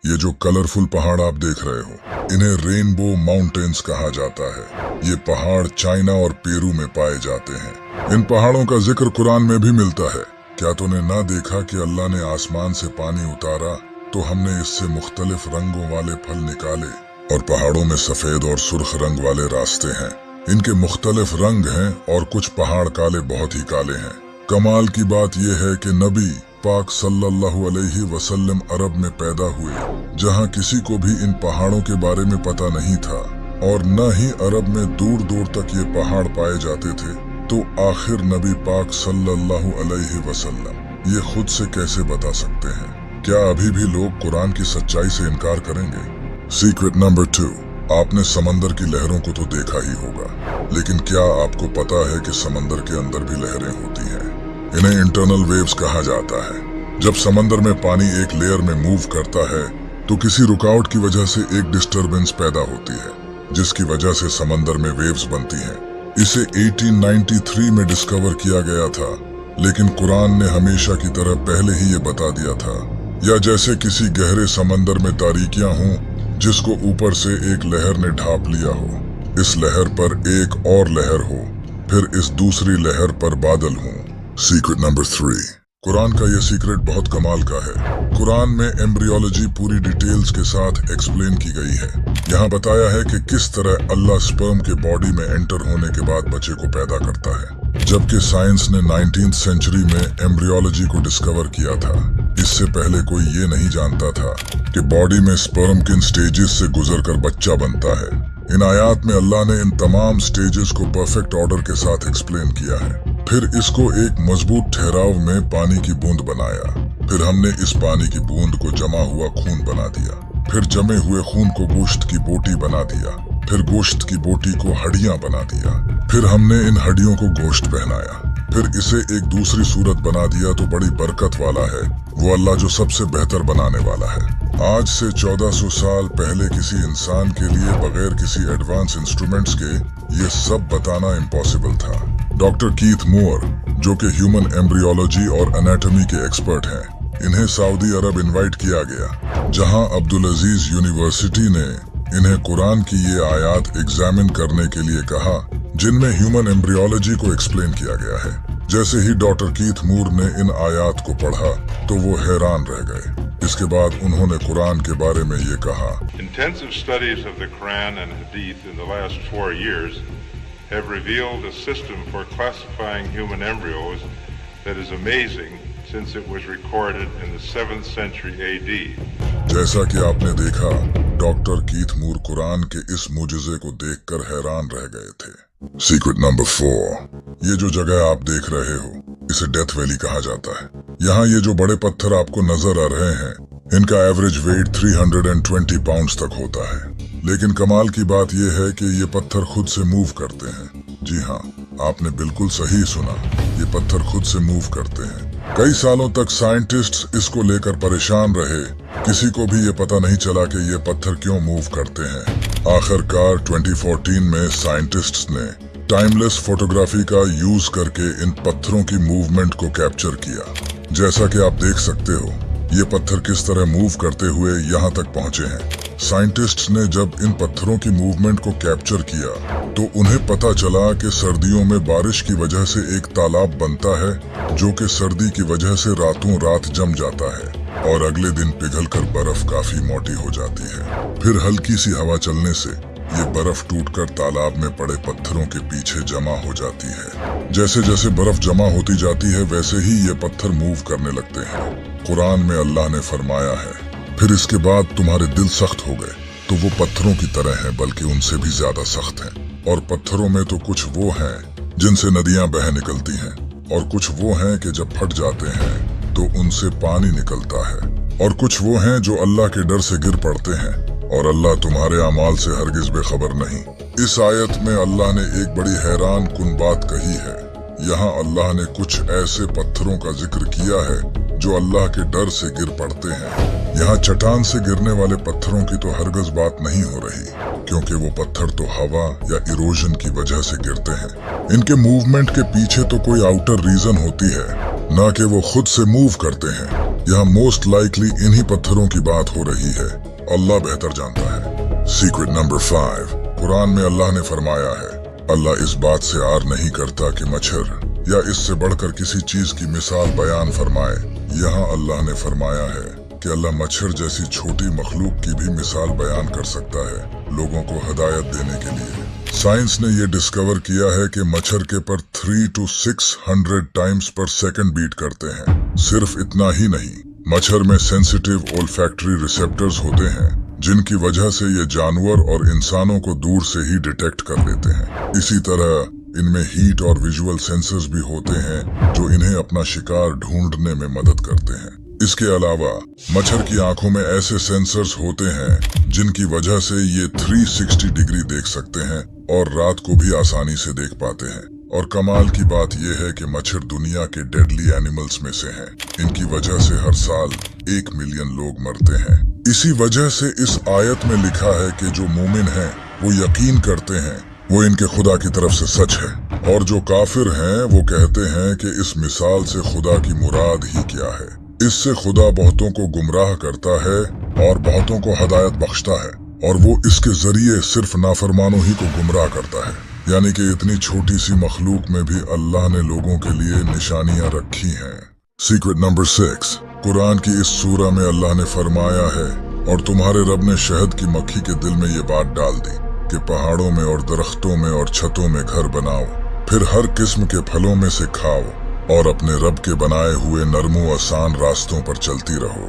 ये जो कलरफुल पहाड़ आप देख रहे हो, इन्हें रेनबो माउंटेन्स कहा जाता है। ये पहाड़ चाइना और पेरू में पाए जाते हैं। इन पहाड़ों का जिक्र कुरान में भी मिलता है। क्या तूने ना देखा कि अल्लाह ने आसमान से पानी उतारा तो हमने इससे मुख्तलिफ रंगों वाले फल निकाले, और पहाड़ों में सफेद और सुर्ख रंग वाले रास्ते हैं। इनके मुख्तलिफ रंग हैं और कुछ पहाड़ काले, बहुत ही काले हैं। कमाल की बात यह है कि नबी पाक सल्लल्लाहु अलैहि वसल्लम अरब में पैदा हुए, जहां किसी को भी इन पहाड़ों के बारे में पता नहीं था, और न ही अरब में दूर दूर तक ये पहाड़ पाए जाते थे। तो आखिर नबी पाक सल्लल्लाहु अलैहि वसल्लम ये खुद से कैसे बता सकते हैं? क्या अभी भी लोग कुरान की सच्चाई से इनकार करेंगे? सीक्रेट नंबर 2, आपने समंदर की लहरों को तो देखा ही होगा, लेकिन क्या आपको पता है कि समंदर के अंदर भी लहरें होती हैं? इन्हें इंटरनल वेव्स कहा जाता है। जब समंदर में पानी एक लेयर में मूव करता है तो किसी रुकावट की वजह से एक डिस्टरबेंस पैदा होती है, जिसकी वजह से समंदर में वेव्स बनती हैं। इसे 1893 में डिस्कवर किया गया था, लेकिन कुरान ने हमेशा की तरह पहले ही ये बता दिया था। या जैसे किसी गहरे समंदर में तारीकियां हों जिसको ऊपर से एक लहर ने ढांप लिया हो, इस लहर पर एक और लहर हो, फिर इस दूसरी लहर पर बादल हों। सीक्रेट नंबर 3, कुरान का यह सीक्रेट बहुत कमाल का है। कुरान में एम्ब्रियोलॉजी पूरी डिटेल्स के साथ एक्सप्लेन की गई है। यहाँ बताया है कि किस तरह अल्लाह स्पर्म के बॉडी में एंटर होने के बाद बच्चे को पैदा करता है, जबकि साइंस ने 19th सेंचुरी में एम्ब्रियोलॉजी को डिस्कवर किया था। इससे पहले कोई ये नहीं जानता था कि बॉडी में स्पर्म किन स्टेजेस से गुजरकर बच्चा बनता है। इन आयात में अल्लाह ने इन तमाम स्टेजेस को परफेक्ट ऑर्डर के साथ एक्सप्लेन किया है। फिर इसको एक मजबूत ठहराव में पानी की बूंद बनाया। फिर हमने इस पानी की बूंद को जमा हुआ खून बना दिया। फिर जमे हुए खून को गोश्त की बोटी बना दिया। फिर गोश्त की बोटी को हड्डियां बना दिया। फिर हमने इन हड्डियों को गोश्त पहनाया। फिर इसे एक दूसरी सूरत बना दिया तो बड़ी बरकत वाला है वो अल्लाह जो सबसे बेहतर बनाने वाला है। आज से 1400 साल पहले किसी इंसान के लिए बगैर किसी एडवांस इंस्ट्रूमेंट्स के ये सब बताना इम्पॉसिबल था। डॉक्टर कीथ मूर, जो कि ह्यूमन एम्ब्रियोलॉजी और एनाटॉमी के एक्सपर्ट हैं, इन्हें सऊदी अरब इनवाइट किया गया, जहां अब्दुल अजीज यूनिवर्सिटी ने इन्हें कुरान की ये आयात एग्जामिन करने के लिए कहा, जिनमें ह्यूमन एम्ब्रियोलॉजी को एक्सप्लेन किया गया है। जैसे ही डॉक्टर कीथ मूर ने इन आयात को पढ़ा तो वो हैरान रह गए। इसके बाद उन्होंने कुरान के बारे में ये कहा, Intensive studies of the Quran and Hadith in the last 4 years have revealed a system for classifying human embryos that is amazing since it was recorded in the 7th century AD. जैसा कि आपने देखा, doctor Keith मूर कुरान के इस मुजिजे को देखकर हैरान रह गए थे। सीक्रेट नंबर 4, ये जो जगह आप देख रहे हो इसे डेथ वैली कहा जाता है। यहाँ ये जो बड़े पत्थर आपको नजर आ रहे हैं, इनका एवरेज वेट 320 पाउंड्स तक होता है। लेकिन कमाल की बात यह है कि ये पत्थर खुद से मूव करते हैं। जी हाँ, आपने बिल्कुल सही सुना, ये पत्थर खुद से मूव करते हैं। कई सालों तक साइंटिस्ट्स इसको लेकर परेशान रहे। किसी को भी ये पता नहीं चला कि ये पत्थर क्यों मूव करते हैं। आखिरकार 2014 में साइंटिस्ट्स ने टाइमलेस फोटोग्राफी का यूज करके इन पत्थरों की मूवमेंट को कैप्चर किया। जैसा कि आप देख सकते हो, ये पत्थर किस तरह मूव करते हुए यहाँ तक पहुँचे हैं। साइंटिस्ट्स ने जब इन पत्थरों की मूवमेंट को कैप्चर किया तो उन्हें पता चला कि सर्दियों में बारिश की वजह से एक तालाब बनता है, जो कि सर्दी की वजह से रातों रात जम जाता है और अगले दिन पिघलकर बर्फ काफी मोटी हो जाती है। फिर हल्की सी हवा चलने से ये बर्फ टूटकर तालाब में पड़े पत्थरों के पीछे जमा हो जाती है। जैसे जैसे बर्फ जमा होती जाती है वैसे ही ये पत्थर मूव करने लगते हैं। कुरान में अल्लाह ने फरमाया है, फिर इसके बाद तुम्हारे दिल सख्त हो गए तो वो पत्थरों की तरह हैं, बल्कि उनसे भी ज्यादा सख्त हैं। और पत्थरों में तो कुछ वो हैं जिनसे नदियां बह निकलती हैं, और कुछ वो हैं कि जब फट जाते हैं तो उनसे पानी निकलता है, और कुछ वो हैं जो अल्लाह के डर से गिर पड़ते हैं, और अल्लाह तुम्हारे अमाल से हरगिज बेखबर नहीं। इस आयत में अल्लाह ने एक बड़ी हैरान कुन बात कही है। यहाँ अल्लाह ने कुछ ऐसे पत्थरों का जिक्र किया है जो अल्लाह के डर से गिर पड़ते हैं। यहाँ चट्टान से गिरने वाले पत्थरों की तो हरगिज बात नहीं हो रही, क्योंकि वो पत्थर तो हवा या इरोजन की वजह से गिरते हैं। इनके मूवमेंट के पीछे तो कोई आउटर रीजन होती है, ना कि वो खुद से मूव करते हैं। यहाँ मोस्ट लाइकली इन्हीं पत्थरों की बात हो रही है। अल्लाह बेहतर जानता है। सीक्रेट नंबर 5, कुरान में अल्लाह ने फरमाया है, अल्लाह इस बात से आर नहीं करता कि मच्छर या इससे बढ़कर किसी चीज की मिसाल बयान फरमाए। यहाँ अल्लाह ने फरमाया है कि अल्लाह मच्छर जैसी छोटी मखलूक की भी मिसाल बयान कर सकता है लोगों को हिदायत देने के लिए। साइंस ने ये डिस्कवर किया है कि मच्छर के पर 300 to 600 टाइम्स पर सेकंड बीट करते हैं। सिर्फ इतना ही नहीं, मच्छर में सेंसिटिव ओल्फैक्टरी रिसेप्टर्स होते हैं जिनकी वजह से ये जानवर और इंसानों को दूर से ही डिटेक्ट कर लेते हैं। इसी तरह इनमें हीट और विजुअल सेंसर्स भी होते हैं जो इन्हें अपना शिकार ढूंढने में मदद करते हैं। इसके अलावा मच्छर की आंखों में ऐसे सेंसर्स होते हैं जिनकी वजह से ये 360 डिग्री देख सकते हैं और रात को भी आसानी से देख पाते हैं। और कमाल की बात यह है कि मच्छर दुनिया के डेडली एनिमल्स में से हैं। इनकी वजह से हर साल 1 मिलियन लोग मरते हैं। इसी वजह से इस आयत में लिखा है कि जो मोमिन हैं वो यकीन करते हैं वो इनके खुदा की तरफ से सच है, और जो काफिर हैं वो कहते हैं कि इस मिसाल से खुदा की मुराद ही क्या है। इससे खुदा बहुतों को गुमराह करता है और बहुतों को हदायत बख्शता है, और वो इसके जरिए सिर्फ नाफरमानों ही को गुमराह करता है। यानी कि इतनी छोटी सी मखलूक में भी अल्लाह ने लोगों के लिए निशानियां रखी हैं। सीक्रेट नंबर 6, कुरान की इस सूरा में अल्लाह ने फरमाया है, और तुम्हारे रब ने शहद की मक्खी के दिल में ये बात डाल दी कि पहाड़ों में और दरख्तों में और छतों में घर बनाओ, फिर हर किस्म के फलों में से खाओ और अपने रब के बनाए हुए नरमो आसान रास्तों पर चलती रहो।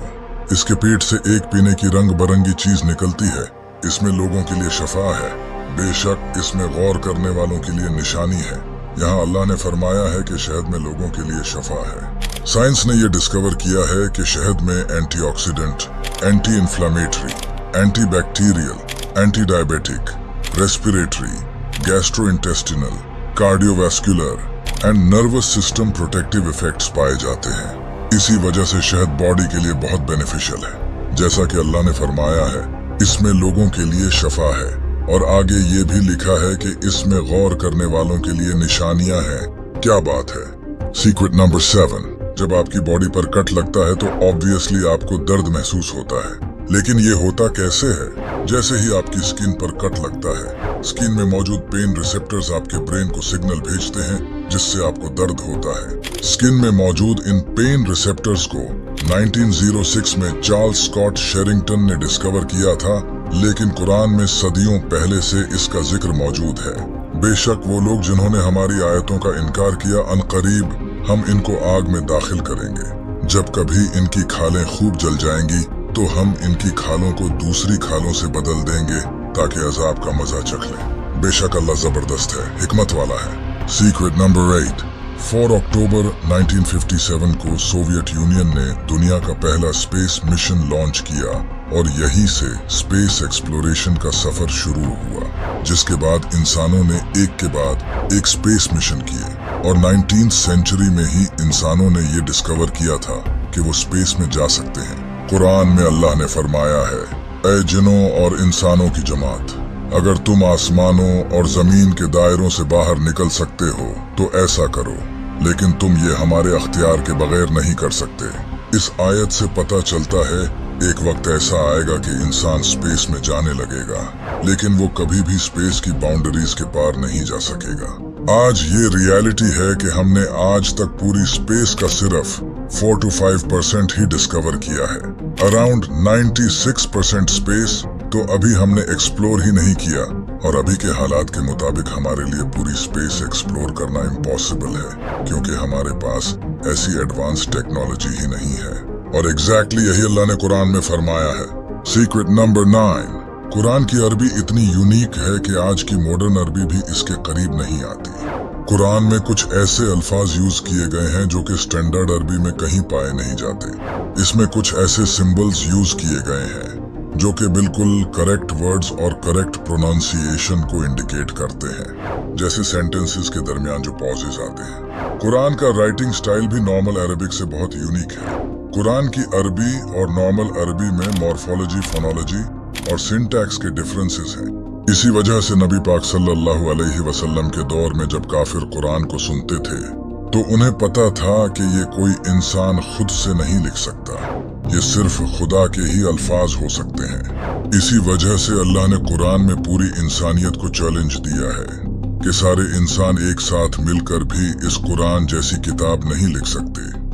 इसके पेट से एक पीने की रंग बरंगी चीज निकलती है। इसमें लोगों के लिए शफा है। बेशक इसमें गौर करने वालों के लिए निशानी है। यहाँ अल्लाह ने फरमाया है कि शहद में लोगों के लिए शफा है। साइंस ने यह डिस्कवर किया है कि शहद में antioxidant, anti inflammatory, anti bacterial, anti diabetic, respiratory, gastrointestinal, cardiovascular and nervous system protective effects पाए जाते हैं। इसी वजह से शहद बॉडी के लिए बहुत बेनिफिशियल है। जैसा कि अल्लाह ने फरमाया है, इसमें लोगों के लिए शफा है, और आगे ये भी लिखा है कि इसमें गौर करने वालों के लिए निशानियां हैं। क्या बात है। सीक्रेट नंबर 7, जब आपकी बॉडी पर कट लगता है तो ऑब्वियसली आपको दर्द महसूस होता है, लेकिन ये होता कैसे है? जैसे ही आपकी स्किन पर कट लगता है, स्किन में मौजूद पेन रिसेप्टर्स आपके ब्रेन को सिग्नल भेजते हैं जिससे आपको दर्द होता है। स्किन में मौजूद इन पेन रिसेप्टर्स को 1906 में चार्ल्स स्कॉट शेरिंगटन ने डिस्कवर किया था, लेकिन कुरान में सदियों पहले से इसका जिक्र मौजूद है। बेशक वो लोग जिन्होंने हमारी आयतों का इनकार किया, अनकरीब हम इनको आग में दाखिल करेंगे। जब कभी इनकी खालें खूब जल जाएंगी तो हम इनकी खालों को दूसरी खालों से बदल देंगे ताकि अजाब का मजा चख लें। बेशक अल्लाह जबरदस्त है, हिकमत वाला है। सीक्रेट नंबर 8, 4 अक्टूबर 1957 को सोवियत यूनियन ने दुनिया का पहला स्पेस मिशन लॉन्च किया, और यहीं से स्पेस एक्सप्लोरेशन का सफर शुरू हुआ, जिसके बाद इंसानों ने एक के बाद एक स्पेस मिशन किए, और 19th सेंचुरी में ही इंसानों ने ये डिस्कवर किया था कि वो स्पेस में जा सकते हैं। कुरान में अल्लाह ने फरमाया है, ऐ जिनों और इंसानों की जमात, अगर तुम आसमानों और जमीन के दायरों से बाहर निकल सकते हो तो ऐसा करो, लेकिन तुम ये हमारे अख्तियार के बगैर नहीं कर सकते। इस आयत से पता चलता है एक वक्त ऐसा आएगा कि इंसान स्पेस में जाने लगेगा, लेकिन वो कभी भी स्पेस की बाउंड्रीज के पार नहीं जा सकेगा। आज ये रियलिटी है कि हमने आज तक पूरी स्पेस का सिर्फ 4 to 5% ही डिस्कवर किया है। अराउंड 96% स्पेस तो अभी हमने एक्सप्लोर ही नहीं किया, और अभी के हालात के मुताबिक हमारे लिए पूरी स्पेस एक्सप्लोर करना इम्पॉसिबल है, क्योंकि हमारे पास ऐसी एडवांस टेक्नोलॉजी ही नहीं है। और एग्जैक्टली यही अल्लाह ने कुरान में फरमाया है। सीक्रेट नंबर 9, कुरान की अरबी इतनी यूनिक है कि आज की मॉडर्न अरबी भी इसके करीब नहीं आती। कुरान में कुछ ऐसे अल्फाज यूज किए गए हैं जो कि स्टैंडर्ड अरबी में कहीं पाए नहीं जाते। इसमें कुछ ऐसे सिंबल्स यूज किए गए हैं जो कि बिल्कुल करेक्ट वर्ड्स और करेक्ट प्रोनाउंसिएशन को इंडिकेट करते हैं, जैसे सेंटेंसेस के दरमियान जो पॉजेज आते हैं। कुरान का राइटिंग स्टाइल भी नॉर्मल अरबिक से बहुत यूनिक है। कुरान की अरबी और नॉर्मल अरबी में मॉर्फोलॉजी, फोनोलॉजी और सिंटैक्स के डिफरेंसेस हैं। इसी वजह से नबी पाक सल्लल्लाहु अलैहि वसल्लम के दौर में जब काफिर कुरान को सुनते थे तो उन्हें पता था कि ये कोई इंसान खुद से नहीं लिख सकता, ये सिर्फ खुदा के ही अल्फाज हो सकते हैं। इसी वजह से अल्लाह ने कुरान में पूरी इंसानियत को चैलेंज दिया है कि सारे इंसान एक साथ मिलकर भी इस कुरान जैसी किताब नहीं लिख सकते।